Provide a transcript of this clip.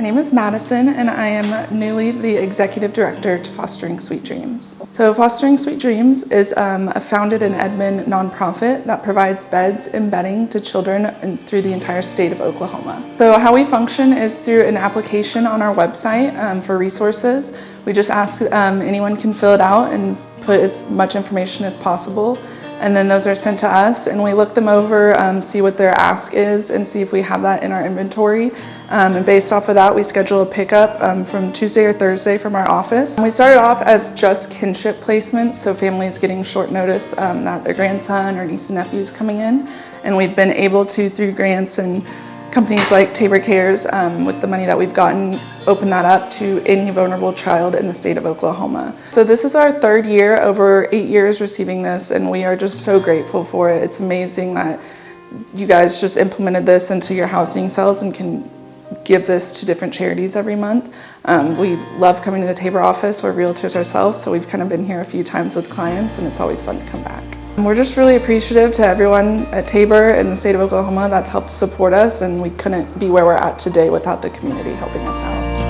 My name is Madison, and I am newly the Executive Director to Fostering Sweet Dreams. So Fostering Sweet Dreams is a founded in Edmond nonprofit that provides beds and bedding to children through the entire state of Oklahoma. So how we function is through an application on our website for resources. We just ask anyone can fill it out and put as much information as possible. And then those are sent to us, and we look them over, see what their ask is, and see if we have that in our inventory. And based off of that, we schedule a pickup from Tuesday or Thursday from our office. We started off as just kinship placements, so families getting short notice that their grandson or niece and nephew is coming in. And we've been able to, through grants and companies like Tabor Cares, with the money that we've gotten, open that up to any vulnerable child in the state of Oklahoma. So this is our third year, over 8 years receiving this, and we are just so grateful for it. It's amazing that you guys just implemented this into your housing cells and can give this to different charities every month. We love coming to the Tabor office. We're realtors ourselves, so we've kind of been here a few times with clients, and it's always fun to come back. We're just really appreciative to everyone at Tabor and the state of Oklahoma that's helped support us, and we couldn't be where we're at today without the community helping us out.